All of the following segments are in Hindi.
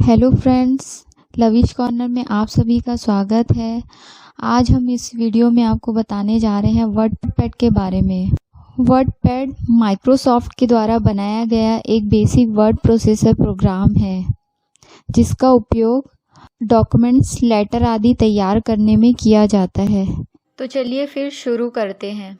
हेलो फ्रेंड्स, लविश कॉर्नर में आप सभी का स्वागत है। आज हम इस वीडियो में आपको बताने जा रहे हैं वर्डपैड के बारे में। वर्डपैड माइक्रोसॉफ्ट के द्वारा बनाया गया एक बेसिक वर्ड प्रोसेसर प्रोग्राम है जिसका उपयोग डॉक्यूमेंट्स, लेटर आदि तैयार करने में किया जाता है। तो चलिए फिर शुरू करते हैं।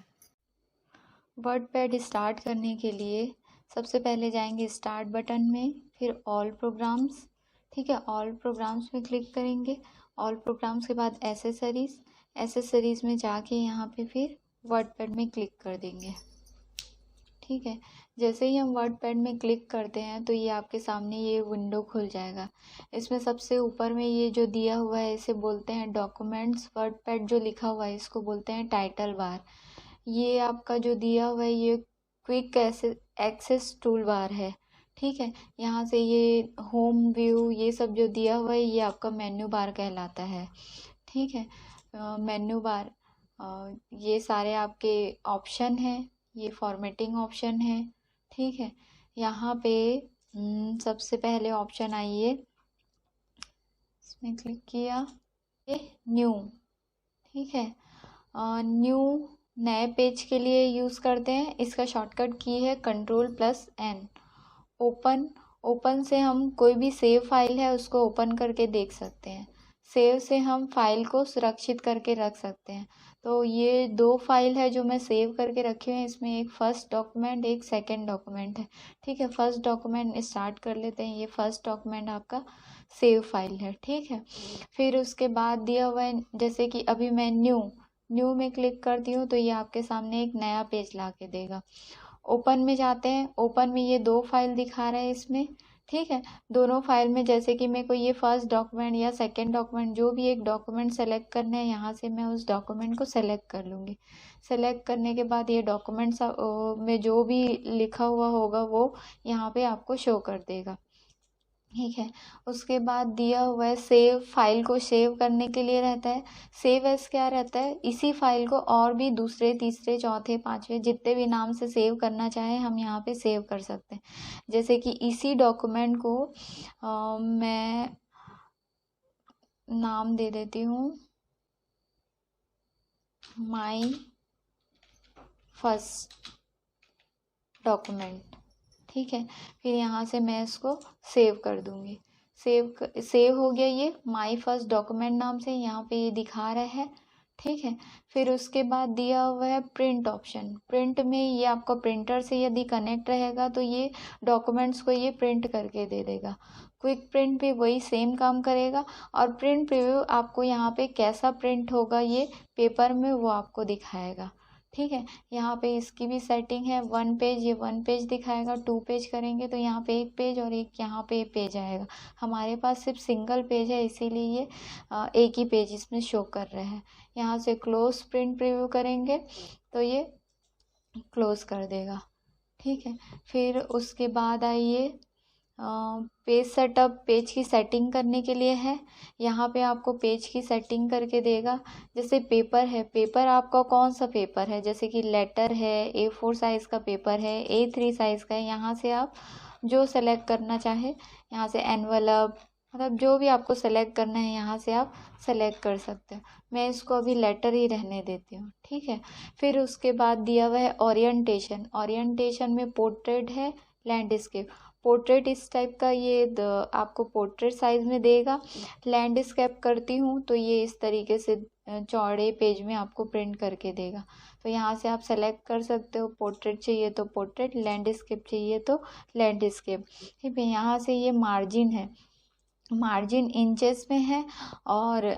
वर्डपैड स्टार्ट करने के लिए सबसे पहले जाएंगे स्टार्ट बटन में, फिर ऑल प्रोग्राम्स। ठीक है, ऑल प्रोग्राम्स में क्लिक करेंगे। ऑल प्रोग्राम्स के बाद एसेसरीज में जाके यहाँ पे फिर वर्डपैड में क्लिक कर देंगे। ठीक है, जैसे ही हम वर्डपैड में क्लिक करते हैं तो ये आपके सामने ये विंडो खुल जाएगा। इसमें सबसे ऊपर में ये जो दिया हुआ है इसे बोलते हैं डॉक्यूमेंट्स। वर्डपैड जो लिखा हुआ है इसको बोलते हैं टाइटल बार। ये आपका जो दिया हुआ है ये क्विक एक्सेस टूल बार है। ठीक है, यहाँ से ये होम व्यू ये सब जो दिया हुआ है ये आपका मेन्यू बार कहलाता है। ठीक है, मेन्यू बार ये सारे आपके ऑप्शन हैं, ये फॉर्मेटिंग ऑप्शन है। ठीक है, यहाँ पे सबसे पहले ऑप्शन आइए, इसमें क्लिक किया, ये न्यू। ठीक है, न्यू नए पेज के लिए यूज़ करते हैं। इसका शॉर्टकट की है Ctrl+N। ओपन से हम कोई भी सेव फाइल है उसको ओपन करके देख सकते हैं। सेव से हम फाइल को सुरक्षित करके रख सकते हैं। तो ये दो फाइल है जो मैं सेव करके रखी हुई है, इसमें एक फर्स्ट डॉक्यूमेंट एक सेकंड डॉक्यूमेंट है। ठीक है, फर्स्ट डॉक्यूमेंट स्टार्ट कर लेते हैं। ये फर्स्ट डॉक्यूमेंट आपका सेव फाइल है। ठीक है, फिर उसके बाद दिया हुआ है, जैसे कि अभी मैं न्यू में क्लिक करती हूँ तो ये आपके सामने एक नया पेज ला के देगा। ओपन में जाते हैं, ओपन में ये दो फाइल दिखा रहा है इसमें। ठीक है, दोनों फाइल में जैसे कि मेरे को ये फर्स्ट डॉक्यूमेंट या सेकंड डॉक्यूमेंट जो भी एक डॉक्यूमेंट सेलेक्ट करना है, यहाँ से मैं उस डॉक्यूमेंट को सेलेक्ट कर लूँगी। सेलेक्ट करने के बाद ये डॉक्यूमेंट्स में जो भी लिखा हुआ होगा वो यहाँ पे आपको शो कर देगा। ठीक है, उसके बाद दिया हुआ है सेव, फाइल को सेव करने के लिए रहता है। सेव एज क्या रहता है, इसी फाइल को और भी दूसरे तीसरे चौथे पांचवे जितने भी नाम से सेव करना चाहे हम यहाँ पे सेव कर सकते हैं। जैसे कि इसी डॉक्यूमेंट को मैं नाम दे देती हूँ माई फर्स्ट डॉक्यूमेंट। ठीक है, फिर यहाँ से मैं इसको सेव कर दूँगी। सेव हो गया ये माई फर्स्ट डॉक्यूमेंट नाम से, यहाँ पे ये दिखा रहा है। ठीक है, फिर उसके बाद दिया हुआ है प्रिंट ऑप्शन। प्रिंट में ये आपका प्रिंटर से यदि कनेक्ट रहेगा तो ये डॉक्यूमेंट्स को ये प्रिंट करके दे देगा। क्विक प्रिंट भी वही सेम काम करेगा, और प्रिंट प्रीव्यू आपको यहाँ पे कैसा प्रिंट होगा ये पेपर में वो आपको दिखाएगा। ठीक है, यहाँ पे इसकी भी सेटिंग है। 1 पेज, ये 1 पेज दिखाएगा। 2 पेज करेंगे तो यहाँ पे 1 पेज और एक यहाँ पे पेज आएगा। हमारे पास सिर्फ सिंगल पेज है इसीलिए ये एक ही पेज इसमें शो कर रहा है। यहाँ से क्लोज प्रिंट प्रीव्यू करेंगे तो ये क्लोज कर देगा। ठीक है, फिर उसके बाद आइए पेज सेटअप। पेज की सेटिंग करने के लिए है, यहाँ पे आपको पेज की सेटिंग करके देगा। जैसे पेपर है, पेपर आपका कौन सा पेपर है, जैसे कि लेटर है, A4 साइज़ का पेपर है, A3 साइज़ का है। यहाँ से आप जो सेलेक्ट करना चाहे, यहाँ से एनवलप, मतलब जो भी आपको सेलेक्ट करना है यहाँ से आप सेलेक्ट कर सकते हो। मैं इसको अभी लेटर ही रहने देती हूँ। ठीक है, फिर उसके बाद दिया हुआ है ओरिएंटेशन। ओरिएंटेशन में पोर्ट्रेट है, लैंडस्केप। पोर्ट्रेट इस टाइप का ये आपको पोर्ट्रेट साइज में देगा। लैंडस्केप करती हूँ तो ये इस तरीके से चौड़े पेज में आपको प्रिंट करके देगा। तो यहाँ से आप सेलेक्ट कर सकते हो, पोर्ट्रेट चाहिए तो पोर्ट्रेट, लैंडस्केप चाहिए तो लैंडस्केप। ठीक है, यहाँ से ये मार्जिन है, मार्जिन इंचेस में है, और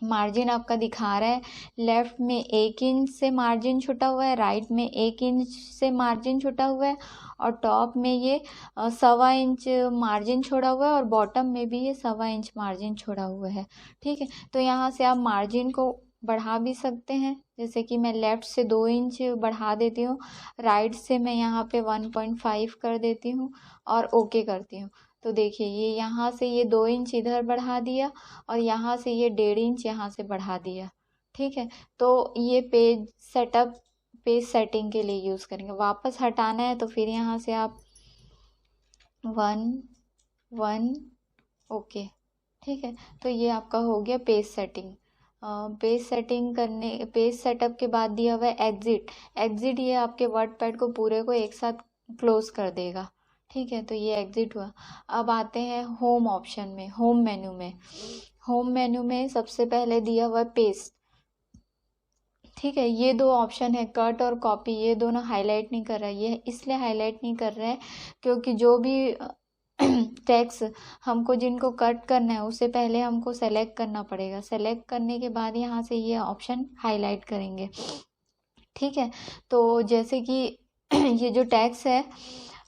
मार्जिन आपका दिखा रहा है लेफ्ट में 1 इंच से मार्जिन छुटा हुआ है, राइट में 1 इंच से मार्जिन छुटा हुआ है, और टॉप में ये 1.25 इंच मार्जिन छोड़ा हुआ है, और बॉटम में भी ये 1.25 इंच मार्जिन छोड़ा हुआ है। ठीक है, तो यहाँ से आप मार्जिन को बढ़ा भी सकते हैं। जैसे कि मैं लेफ़्ट से 2 इंच बढ़ा देती हूँ, राइट से मैं यहाँ पे 1.5 कर देती हूँ और ओके करती हूँ। तो देखिए ये यहाँ से ये 2 इंच इधर बढ़ा दिया, और यहाँ से ये 1.5 इंच यहाँ से बढ़ा दिया। ठीक है, तो ये पेज सेटअप, पेज सेटिंग के लिए यूज़ करेंगे। वापस हटाना है तो फिर यहाँ से आप 1 1 ओके। ठीक है, तो ये आपका हो गया पेज सेटिंग। पेज सेटअप के बाद दिया हुआ है एग्जिट। एग्जिट ये आपके वर्डपैड को पूरे को एक साथ क्लोज कर देगा। ठीक है, तो ये एग्जिट हुआ। अब आते हैं होम ऑप्शन में, होम मेन्यू में। होम मेन्यू में सबसे पहले दिया हुआ है पेस्ट। ठीक है, ये दो ऑप्शन है कट और कॉपी, ये दोनों हाईलाइट नहीं कर रहा है। ये इसलिए हाईलाइट नहीं कर रहा है क्योंकि जो भी टेक्स्ट हमको जिनको कट करना है उससे पहले हमको सेलेक्ट करना पड़ेगा। सेलेक्ट करने के बाद यहाँ से ये ऑप्शन हाईलाइट करेंगे। ठीक है, तो जैसे कि ये जो टैक्स है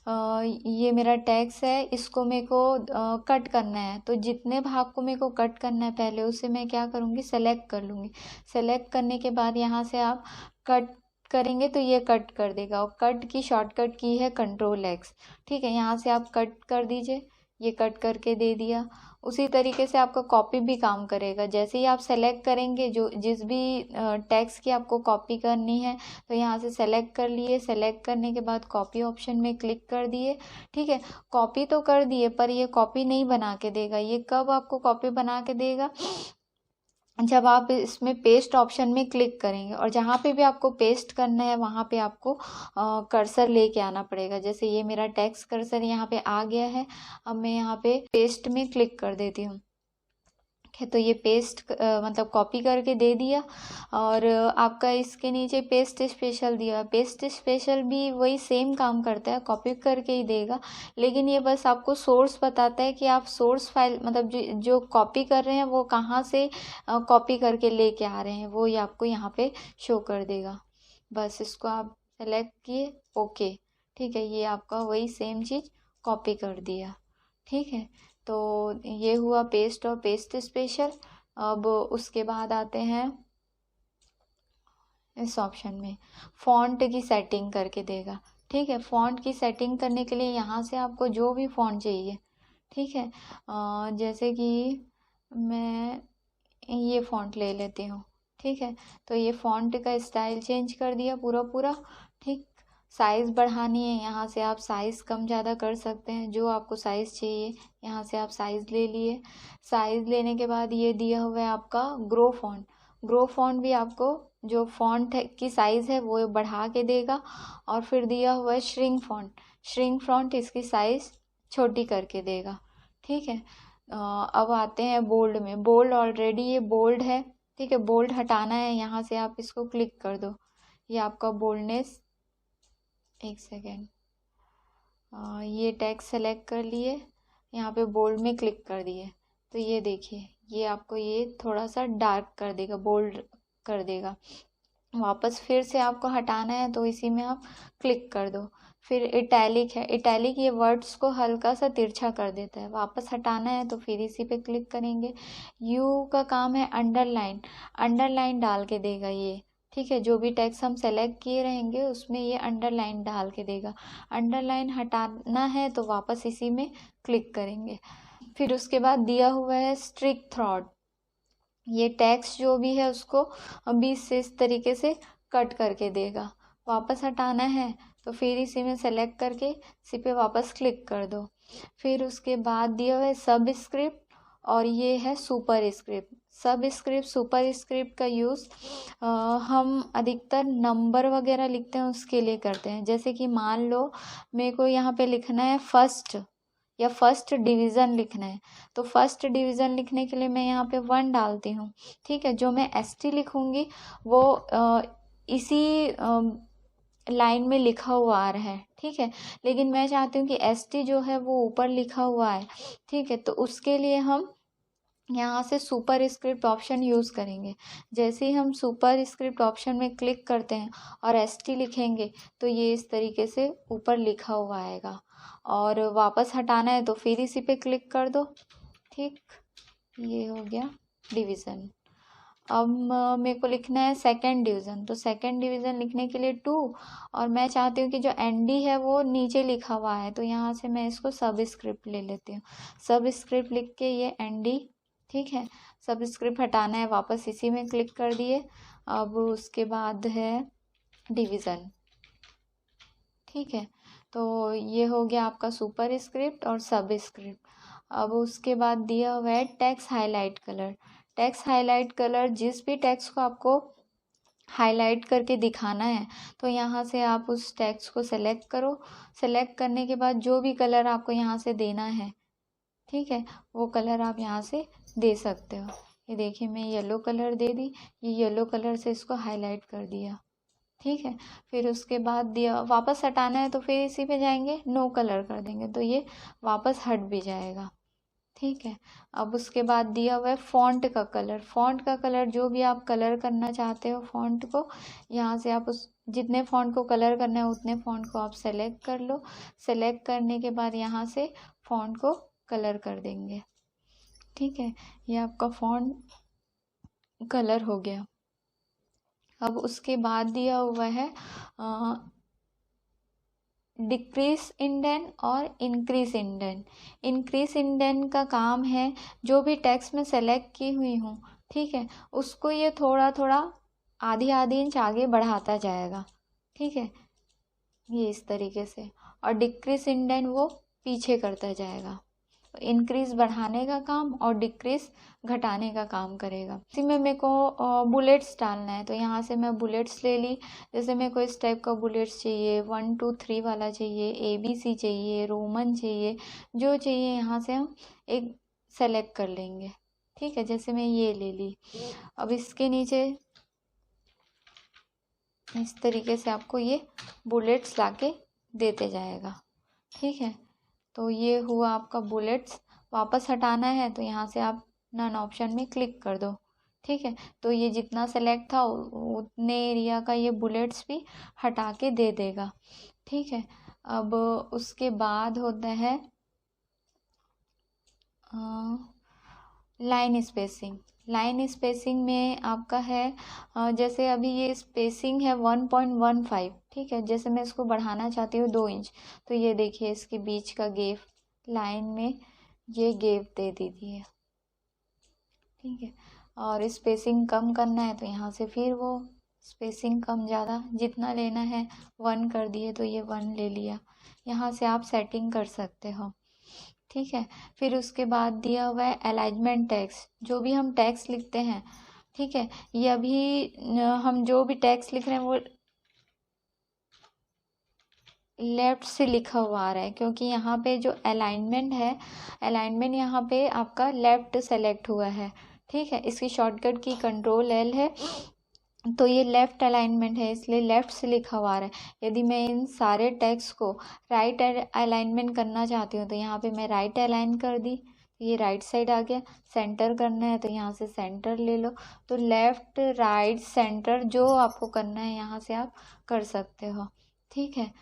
ये मेरा टैक्स है, इसको मेरे को कट करना है। तो जितने भाग को मेरे को कट करना है पहले उसे मैं क्या करूँगी, सेलेक्ट कर लूँगी। सेलेक्ट करने के बाद यहाँ से आप कट करेंगे तो ये कट कर देगा। और कट की शॉर्टकट की है Ctrl+X। ठीक है, यहाँ से आप कट कर दीजिए, ये कट करके दे दिया। उसी तरीके से आपका कॉपी भी काम करेगा। जैसे ही आप सेलेक्ट करेंगे जो जिस भी टेक्स्ट की आपको कॉपी करनी है तो यहाँ से सेलेक्ट कर लिए। सेलेक्ट करने के बाद कॉपी ऑप्शन में क्लिक कर दिए। ठीक है, कॉपी तो कर दिए पर ये कॉपी नहीं बना के देगा। ये कब आपको कॉपी बना के देगा, जब आप इसमें पेस्ट ऑप्शन में क्लिक करेंगे और जहाँ पे भी आपको पेस्ट करना है वहाँ पे आपको कर्सर लेके आना पड़ेगा। जैसे ये मेरा टेक्स्ट कर्सर यहाँ पे आ गया है। अब मैं यहाँ पे पेस्ट में क्लिक कर देती हूँ। है, तो ये पेस्ट मतलब कॉपी करके दे दिया। और आपका इसके नीचे पेस्ट स्पेशल दिया। पेस्ट स्पेशल भी वही सेम काम करता है, कॉपी करके ही देगा। लेकिन ये बस आपको सोर्स बताता है कि आप सोर्स फाइल मतलब जो कॉपी कर रहे हैं वो कहाँ से कॉपी करके लेके आ रहे हैं, वो ये आपको यहाँ पे शो कर देगा। बस इसको आप सेलेक्ट किए, ओके। ठीक है, ये आपका वही सेम चीज़ कॉपी कर दिया। ठीक है, तो ये हुआ पेस्ट और पेस्ट स्पेशल। अब उसके बाद आते हैं इस ऑप्शन में, फॉन्ट की सेटिंग करके देगा। ठीक है, फॉन्ट की सेटिंग करने के लिए यहाँ से आपको जो भी फॉन्ट चाहिए, ठीक है, जैसे कि मैं ये फॉन्ट ले लेती हूँ। ठीक है, तो ये फॉन्ट का स्टाइल चेंज कर दिया पूरा पूरा। ठीक, साइज़ बढ़ानी है, यहाँ से आप साइज़ कम ज़्यादा कर सकते हैं, जो आपको साइज़ चाहिए यहाँ से आप साइज़ ले लिए। साइज़ लेने के बाद ये दिया हुआ है आपका ग्रो फॉन्ट। ग्रो फॉन्ट भी आपको जो फॉन्ट की साइज़ है वो बढ़ा के देगा। और फिर दिया हुआ है श्रिंक फॉन्ट। श्रिंक फॉन्ट इसकी साइज़ छोटी करके देगा। ठीक है, अब आते हैं बोल्ड में। बोल्ड ऑलरेडी ये बोल्ड है। ठीक है, बोल्ड हटाना है, यहाँ से आप इसको क्लिक कर दो। ये आपका बोल्डनेस, एक सेकेंड, ये टेक्स्ट सेलेक्ट कर लिए, यहाँ पे बोल्ड में क्लिक कर दिए। तो ये देखिए, ये आपको ये थोड़ा सा डार्क कर देगा, बोल्ड कर देगा। वापस फिर से आपको हटाना है तो इसी में आप क्लिक कर दो। फिर इटैलिक है, इटैलिक ये वर्ड्स को हल्का सा तिरछा कर देता है। वापस हटाना है तो फिर इसी पे क्लिक करेंगे। यू का काम है अंडरलाइन, अंडरलाइन डाल के देगा ये। ठीक है, जो भी टेक्स्ट हम सेलेक्ट किए रहेंगे उसमें ये अंडरलाइन डाल के देगा। अंडरलाइन हटाना है तो वापस इसी में क्लिक करेंगे। फिर उसके बाद दिया हुआ है स्ट्रिक थ्रॉट। ये टेक्स्ट जो भी है उसको बीच से इस तरीके से कट करके देगा। वापस हटाना है तो फिर इसी में सेलेक्ट करके इसी पे वापस क्लिक कर दो। फिर उसके बाद दिया हुआ है सब स्क्रिप्ट और ये है सुपर स्क्रिप्ट। सब स्क्रिप्ट सुपर स्क्रिप्ट का यूज़ हम अधिकतर नंबर वगैरह लिखते हैं उसके लिए करते हैं। जैसे कि मान लो मेरे को यहाँ पे लिखना है फर्स्ट या फर्स्ट डिवीज़न लिखना है, तो फर्स्ट डिवीज़न लिखने के लिए मैं यहाँ पे 1 डालती हूँ। ठीक है, जो मैं ST लिखूँगी वो इसी लाइन में लिखा हुआ आ रहा है। ठीक है, लेकिन मैं चाहती हूँ कि ST जो है वो ऊपर लिखा हुआ है। ठीक है, तो उसके लिए हम यहाँ से सुपर स्क्रिप्ट ऑप्शन यूज़ करेंगे। जैसे ही हम सुपर स्क्रिप्ट ऑप्शन में क्लिक करते हैं और ST लिखेंगे तो ये इस तरीके से ऊपर लिखा हुआ आएगा। और वापस हटाना है तो फिर इसी पे क्लिक कर दो। ठीक, ये हो गया डिवीज़न। अब मेरे को लिखना है सेकंड डिवीज़न, तो सेकंड डिवीज़न लिखने के लिए 2 और मैं चाहती हूँ कि जो ND है वो नीचे लिखा हुआ है, तो यहाँ से मैं इसको सब स्क्रिप्ट ले लेती हूँ। सब स्क्रिप्ट लिख के ये ND, ठीक है, सब स्क्रिप्ट हटाना है, वापस इसी में क्लिक कर दिए। अब उसके बाद है डिवीज़न। ठीक है, तो ये हो गया आपका सुपर स्क्रिप्ट और सब स्क्रिप्ट। अब उसके बाद दिया हुआ है text highlight colour. Text highlight colour, जिस भी टेक्स्ट को आपको हाईलाइट करके दिखाना है तो यहाँ से आप उस टेक्स्ट को सेलेक्ट करो। सेलेक्ट करने के बाद जो भी कलर आपको यहाँ से देना है, ठीक है, वो कलर आप यहाँ से दे सकते हो। ये देखिए मैं येलो कलर दे दी, ये येलो कलर से इसको हाईलाइट कर दिया, ठीक है। फिर उसके बाद दिया वापस हटाना है तो फिर इसी पे जाएंगे, नो कलर कर देंगे तो ये वापस हट भी जाएगा, ठीक है। अब उसके बाद दिया हुआ है फॉन्ट का कलर। फॉन्ट का कलर जो भी आप कलर करना चाहते हो फॉन्ट को, यहाँ से आप उस जितने फॉन्ट को कलर करना है उतने फॉन्ट को आप सेलेक्ट कर लो। सेलेक्ट करने के बाद यहाँ से फॉन्ट को कलर कर देंगे, ठीक है। ये आपका फॉन्ट कलर हो गया। अब उसके बाद दिया हुआ है डिक्रीज इंडेंट और इंक्रीज इंडेंट। इंक्रीज इंडेंट का काम है जो भी टेक्स्ट में सेलेक्ट की हुई हूँ, ठीक है, उसको ये थोड़ा थोड़ा आधी आधी इंच आगे बढ़ाता जाएगा, ठीक है, ये इस तरीके से। और डिक्रीज इंडेंट वो पीछे करता जाएगा। इंक्रीज बढ़ाने का काम और डिक्रीज घटाने का काम करेगा। इसी में मेरे को बुलेट्स डालना है तो यहाँ से मैं बुलेट्स ले ली। जैसे मेरे को इस टाइप का बुलेट्स चाहिए, 1 2 3 वाला चाहिए, ABC चाहिए, रोमन चाहिए, जो चाहिए यहाँ से हम एक सेलेक्ट कर लेंगे, ठीक है। जैसे मैं ये ले ली। अब इसके नीचे इस तरीके से आपको ये बुलेट्स लाके देते जाएगा, ठीक है। तो ये हुआ आपका बुलेट्स। वापस हटाना है तो यहाँ से आप नन ऑप्शन में क्लिक कर दो, ठीक है। तो ये जितना सेलेक्ट था उतने एरिया का ये बुलेट्स भी हटा के दे देगा, ठीक है। अब उसके बाद होता है लाइन स्पेसिंग। लाइन स्पेसिंग में आपका है जैसे अभी ये स्पेसिंग है 1.15, ठीक है। जैसे मैं इसको बढ़ाना चाहती हूँ 2 इंच, तो ये देखिए इसके बीच का गैप लाइन में ये गैप दे दीजिए है, ठीक है। और स्पेसिंग कम करना है तो यहाँ से फिर वो स्पेसिंग कम ज़्यादा जितना लेना है 1 कर दिए तो ये 1 ले लिया। यहाँ से आप सेटिंग कर सकते हो, ठीक है। फिर उसके बाद दिया हुआ है अलाइनमेंट टेक्स्ट। जो भी हम टेक्स्ट लिखते हैं, ठीक है, ये अभी हम जो भी टेक्स्ट लिख रहे हैं वो लेफ्ट से लिखा हुआ आ रहा है क्योंकि यहाँ पे जो अलाइनमेंट है, अलाइनमेंट यहाँ पे आपका लेफ्ट सेलेक्ट हुआ है, ठीक है। इसकी शॉर्टकट की Ctrl+L है तो ये लेफ्ट अलाइनमेंट है इसलिए लेफ्ट से लिखा हुआ आ रहा है। यदि मैं इन सारे टेक्स्ट को राइट अलाइनमेंट करना चाहती हूँ तो यहाँ पे मैं राइट अलाइन कर दी, ये राइट साइड आ गया। सेंटर करना है तो यहाँ से सेंटर ले लो। तो लेफ्ट राइट सेंटर जो आपको करना है यहाँ से आप कर सकते हो, ठीक है।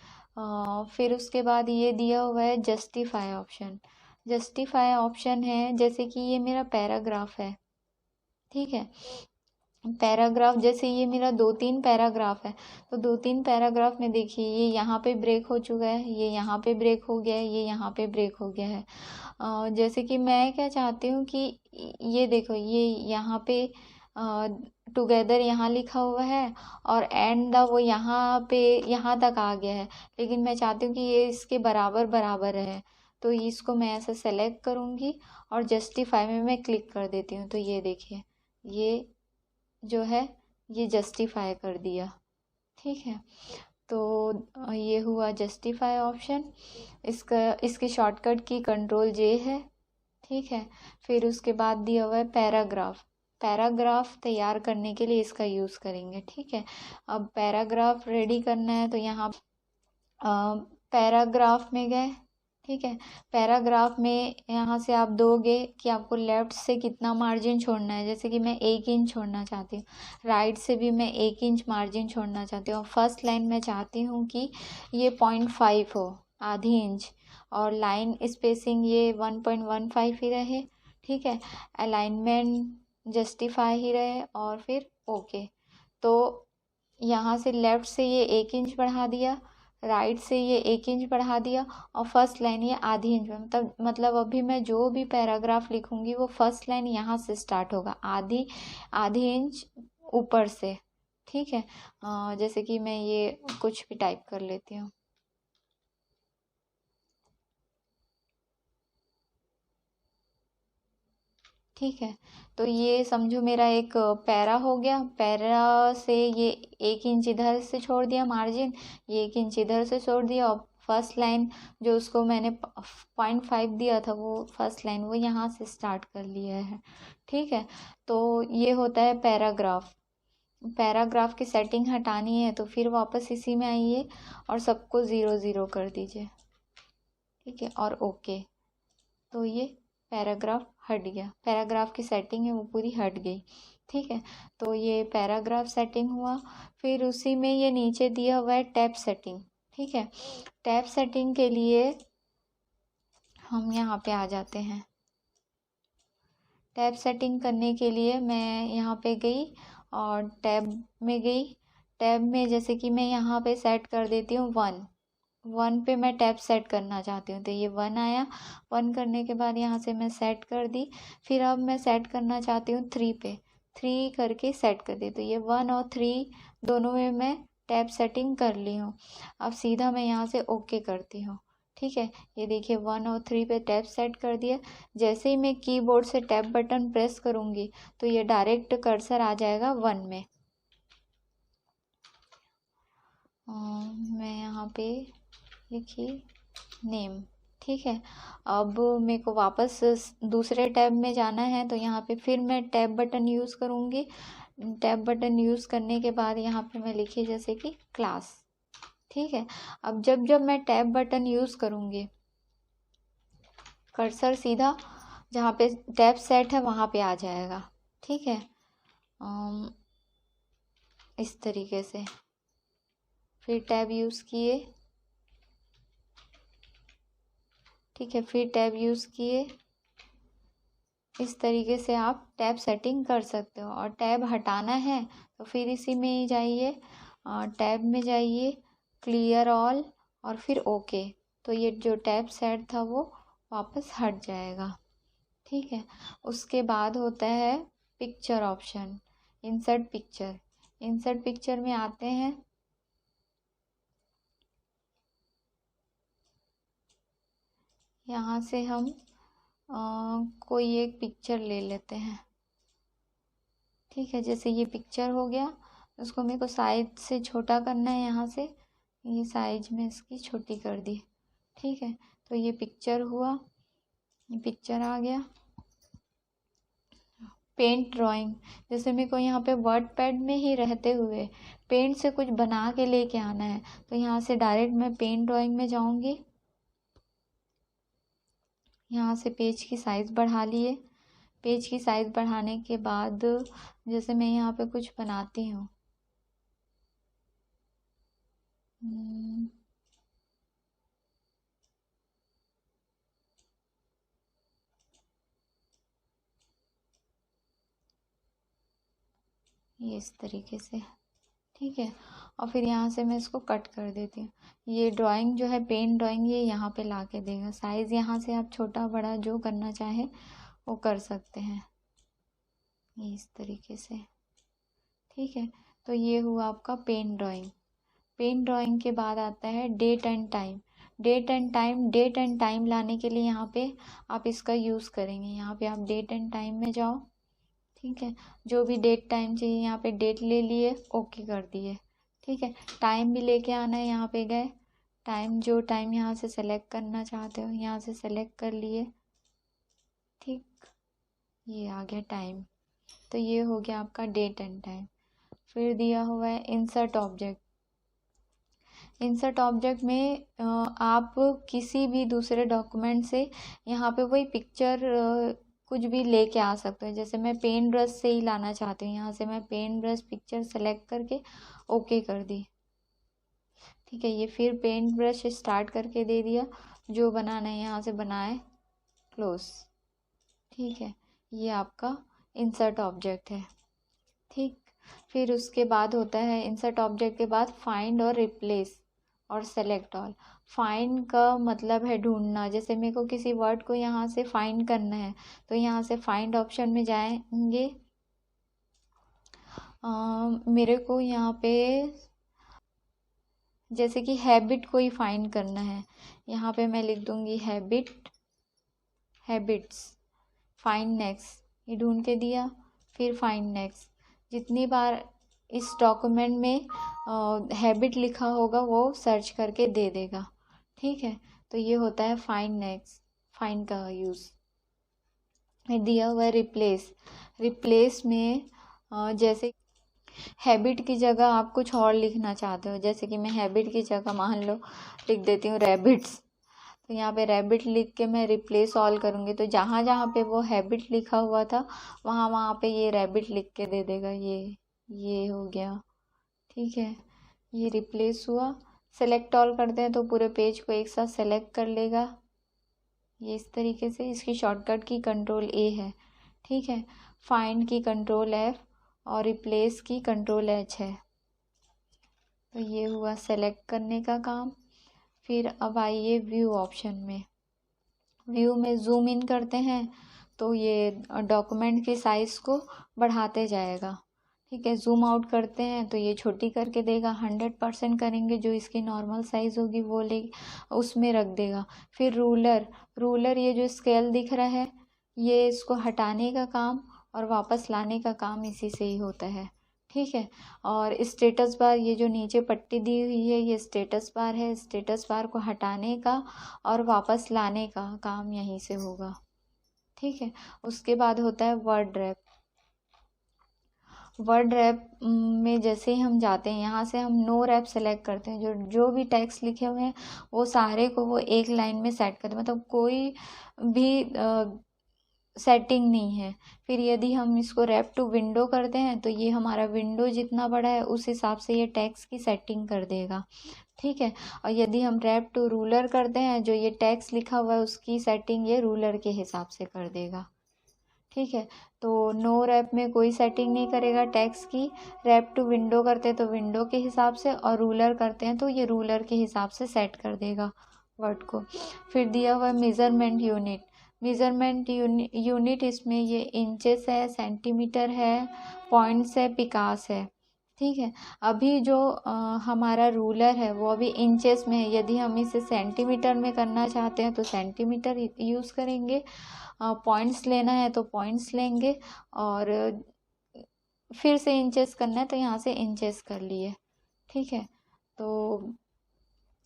फिर उसके बाद ये दिया हुआ है जस्टिफाई ऑप्शन। जस्टिफाई ऑप्शन है जैसे कि ये मेरा पैराग्राफ है, ठीक है। पैराग्राफ जैसे ये मेरा 2-3 पैराग्राफ है तो 2-3 पैराग्राफ में देखिए ये यहाँ पे ब्रेक हो चुका है, ये यहाँ पे ब्रेक हो गया है, ये यहाँ पे ब्रेक हो गया है। जैसे कि मैं क्या चाहती हूँ कि ये देखो ये यहाँ पे टुगेदर यहाँ लिखा हुआ है और एंड द वो यहाँ पे यहाँ तक आ गया है, लेकिन मैं चाहती हूँ कि ये इसके बराबर बराबर है। तो इसको मैं ऐसे सेलेक्ट करूँगी और जस्टिफाई में मैं क्लिक कर देती हूँ तो ये देखिए ये जो है ये जस्टिफाई कर दिया, ठीक है। तो ये हुआ जस्टिफाई ऑप्शन। इसकी शॉर्टकट की Ctrl+J है, ठीक है। फिर उसके बाद दिया हुआ है पैराग्राफ। पैराग्राफ तैयार करने के लिए इसका यूज़ करेंगे, ठीक है। अब पैराग्राफ रेडी करना है तो यहाँ पैराग्राफ में गए, ठीक है। पैराग्राफ में यहाँ से आप दोगे कि आपको लेफ्ट से कितना मार्जिन छोड़ना है। जैसे कि मैं 1 इंच छोड़ना चाहती हूँ, राइट से भी मैं 1 इंच मार्जिन छोड़ना चाहती हूँ। फर्स्ट लाइन में चाहती हूँ कि ये 0.5 हो, आधी इंच, और लाइन स्पेसिंग ये 1.15 ही रहे, ठीक है। अलाइनमेंट जस्टिफाई ही रहे और फिर ओके। तो यहाँ से लेफ्ट से ये 1 इंच बढ़ा दिया, राइट से ये 1 इंच बढ़ा दिया और फर्स्ट लाइन ये आधी इंच में मतलब अभी मैं जो भी पैराग्राफ लिखूंगी वो फर्स्ट लाइन यहाँ से स्टार्ट होगा, आधी आधी इंच ऊपर से, ठीक है। जैसे कि मैं ये कुछ भी टाइप कर लेती हूँ। ठीक है। तो ये समझो मेरा एक पैरा हो गया। पैरा से ये 1 इंच इधर से छोड़ दिया मार्जिन, ये 1 इंच इधर से छोड़ दिया, और फर्स्ट लाइन जो उसको मैंने 0.5 दिया था, वो फर्स्ट लाइन वो यहाँ से स्टार्ट कर लिया है। ठीक है। तो ये होता है पैराग्राफ। पैराग्राफ की सेटिंग हटानी है तो फिर वापस इसी में आइए और सबको 0 0 कर दीजिए। ठीक है, और ओके। तो ये पैराग्राफ हट गया, पैराग्राफ की सेटिंग है वो पूरी हट गई। ठीक है। तो ये पैराग्राफ सेटिंग हुआ। फिर उसी में ये नीचे दिया हुआ है टैब सेटिंग। ठीक है। टैब सेटिंग के लिए हम यहाँ पे आ जाते हैं। टैब सेटिंग करने के लिए मैं यहाँ पे गई और टैब में गई। टैब में जैसे कि मैं यहाँ पे सेट कर देती हूँ 1 पे मैं टैब सेट करना चाहती हूँ, तो ये 1 आया। 1 करने के बाद यहाँ से मैं सेट कर दी। फिर अब मैं सेट करना चाहती हूँ 3 पे, 3 करके सेट कर दी। तो ये 1 और 3 दोनों में मैं टैब सेटिंग कर ली हूँ। अब सीधा मैं यहाँ से ओके करती हूँ। ठीक है। ये देखिए 1 और 3 पे टैब सेट कर दिया। जैसे ही मैं कीबोर्ड से टैब बटन प्रेस करूँगी तो ये डायरेक्ट कर्सर आ जाएगा 1 में। मैं यहाँ पे लिखी नेम। ठीक है। अब मेरे को वापस दूसरे टैब में जाना है, तो यहाँ पे फिर मैं टैब बटन यूज़ करूँगी। टैब बटन यूज़ करने के बाद यहाँ पे मैं लिखी जैसे कि क्लास। ठीक है। अब जब जब मैं टैब बटन यूज़ करूँगी, कर्सर सीधा जहाँ पे टैब सेट है वहाँ पे आ जाएगा। ठीक है। इस तरीके से फिर टैब यूज़ किए। ठीक है। फिर टैब यूज़ किए। इस तरीके से आप टैब सेटिंग कर सकते हो। और टैब हटाना है तो फिर इसी में ही जाइए, टैब में जाइए, क्लियर ऑल, और फिर ओके। तो ये जो टैब सेट था वो वापस हट जाएगा। ठीक है। उसके बाद होता है picture option, insert picture. Insert picture में आते हैं। यहाँ से हम कोई एक पिक्चर ले लेते हैं। ठीक है। जैसे ये पिक्चर हो गया, उसको मेरे को साइज से छोटा करना है। यहाँ से ये साइज में इसकी छोटी कर दी। ठीक है। तो ये पिक्चर हुआ, ये पिक्चर आ गया। पेंट ड्राइंग, जैसे मेरे को यहाँ पे वर्ड पैड में ही रहते हुए पेंट से कुछ बना के लेके आना है, तो यहाँ से डायरेक्ट मैं पेंट ड्राइंग में जाऊँगी। यहाँ से पेज की साइज़ बढ़ा लिए। पेज की साइज़ बढ़ाने के बाद जैसे मैं यहाँ पे कुछ बनाती हूँ, ये इस तरीके से। ठीक है। और फिर यहाँ से मैं इसको कट कर देती हूँ। ये ड्राइंग जो है पेन ड्राइंग, ये यहाँ पे ला के देगा। साइज़ यहाँ से आप छोटा बड़ा जो करना चाहें वो कर सकते हैं, ये इस तरीके से। ठीक है। तो ये हुआ आपका पेन ड्राइंग। पेन ड्राइंग के बाद आता है date and time. Date and time लाने के लिए यहाँ पे आप इसका यूज़ करेंगे। यहाँ पे आप डेट एंड टाइम में जाओ। ठीक है। जो भी डेट टाइम चाहिए यहाँ पे डेट ले लिए, ओके कर दिए। ठीक है। टाइम भी लेके आना है, यहाँ पे गए, टाइम जो टाइम यहाँ से सेलेक्ट करना चाहते हो यहाँ से सेलेक्ट कर लिए। ठीक, ये आ गया टाइम। तो ये हो गया आपका डेट एंड टाइम। फिर दिया हुआ है इंसर्ट ऑब्जेक्ट। इंसर्ट ऑब्जेक्ट में आप किसी भी दूसरे डॉक्यूमेंट से यहाँ पे वही पिक्चर कुछ भी लेके आ सकते हो। जैसे मैं पेन ब्रश से ही लाना चाहती हूँ, यहाँ से मैं पेन ब्रश पिक्चर सेलेक्ट करके ओके कर दी। ठीक है। ये फिर पेन ब्रश स्टार्ट करके दे दिया, जो बनाना है यहाँ से बनाए, क्लोज। ठीक है। ये आपका इंसर्ट ऑब्जेक्ट है। ठीक। फिर उसके बाद होता है इंसर्ट ऑब्जेक्ट के बाद फाइंड और रिप्लेस और सेलेक्ट ऑल। फाइंड का मतलब है ढूंढना। जैसे मेरे को किसी वर्ड को यहाँ से फाइंड करना है, तो यहाँ से फाइंड ऑप्शन में जाएंगे। मेरे को यहाँ पे जैसे कि हैबिट को ही फाइंड करना है, यहाँ पे मैं लिख दूँगी हैबिट्स, फाइंड नेक्स्ट। ये ढूंढ के दिया। फिर फाइंड नेक्स्ट, जितनी बार इस डॉक्यूमेंट में हैबिट लिखा होगा वो सर्च करके दे देगा। ठीक है, तो ये होता है फाइंड नेक्स्ट, फाइंड का यूज़। दिया हुआ रिप्लेस, रिप्लेस में जैसे हैबिट की जगह आप कुछ और लिखना चाहते हो, जैसे कि मैं हैबिट की जगह मान लो लिख देती हूँ रैबिट्स, तो यहाँ पे रैबिट लिख के मैं रिप्लेस ऑल करूँगी, तो जहाँ जहाँ पे वो हैबिट लिखा हुआ था वहाँ वहाँ पे ये रैबिट लिख के दे देगा। ये हो गया। ठीक है, ये रिप्लेस हुआ। सेलेक्ट ऑल करते हैं तो पूरे पेज को एक साथ सेलेक्ट कर लेगा। ये इस तरीके से, इसकी शॉर्टकट की कंट्रोल ए है। ठीक है, फाइंड की कंट्रोल एफ और रिप्लेस की कंट्रोल एच है। तो ये हुआ सेलेक्ट करने का काम। फिर अब आइए व्यू ऑप्शन में। व्यू में जूम इन करते हैं तो ये डॉक्यूमेंट के साइज़ को बढ़ाते जाएगा। ठीक है, जूम आउट करते हैं तो ये छोटी करके देगा। 100% करेंगे, जो इसकी नॉर्मल साइज़ होगी वो ले उसमें रख देगा। फिर रूलर ये जो स्केल दिख रहा है, ये इसको हटाने का काम और वापस लाने का काम इसी से ही होता है। ठीक है, और स्टेटस बार, ये जो नीचे पट्टी दी हुई है ये स्टेटस बार है। स्टेटस बार को हटाने का और वापस लाने का काम यहीं से होगा। ठीक है, उसके बाद होता है वर्ड रैप। वर्ड रैप में जैसे ही हम जाते हैं, यहाँ से हम नो रैप सेलेक्ट करते हैं, जो भी टेक्स्ट लिखे हुए हैं वो सारे को वो एक लाइन में सेट करते हैं, मतलब कोई भी सेटिंग नहीं है। फिर यदि हम इसको रैप टू विंडो करते हैं तो ये हमारा विंडो जितना बड़ा है उस हिसाब से ये टेक्स्ट की सेटिंग कर देगा। ठीक है, और यदि हम रैप टू रूलर करते हैं, जो ये टेक्स्ट लिखा हुआ है उसकी सेटिंग ये रूलर के हिसाब से कर देगा। ठीक है, तो नो रैप में कोई सेटिंग नहीं करेगा टेक्स्ट की। रैप टू विंडो करते हैं तो विंडो के हिसाब से, और रूलर करते हैं तो ये रूलर के हिसाब से सेट कर देगा वर्ड को। फिर दिया हुआ मेज़रमेंट यूनिट। मेज़रमेंट यूनिट इसमें ये इंचेस है, सेंटीमीटर है, पॉइंट्स है, पिकास है। ठीक है, अभी जो हमारा रूलर है वो अभी इंचेस में है। यदि हम इसे सेंटीमीटर में करना चाहते हैं तो सेंटीमीटर यूज़ करेंगे। पॉइंट्स लेना है तो पॉइंट्स लेंगे, और फिर से इंचेस करना है तो यहाँ से इंचेस कर लिए। ठीक है, तो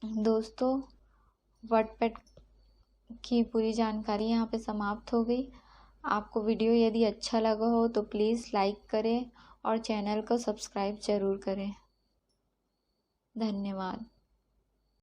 दोस्तों वर्डपैड की पूरी जानकारी यहाँ पे समाप्त हो गई। आपको वीडियो यदि अच्छा लगा हो तो प्लीज़ लाइक करें और चैनल को सब्सक्राइब ज़रूर करें। धन्यवाद।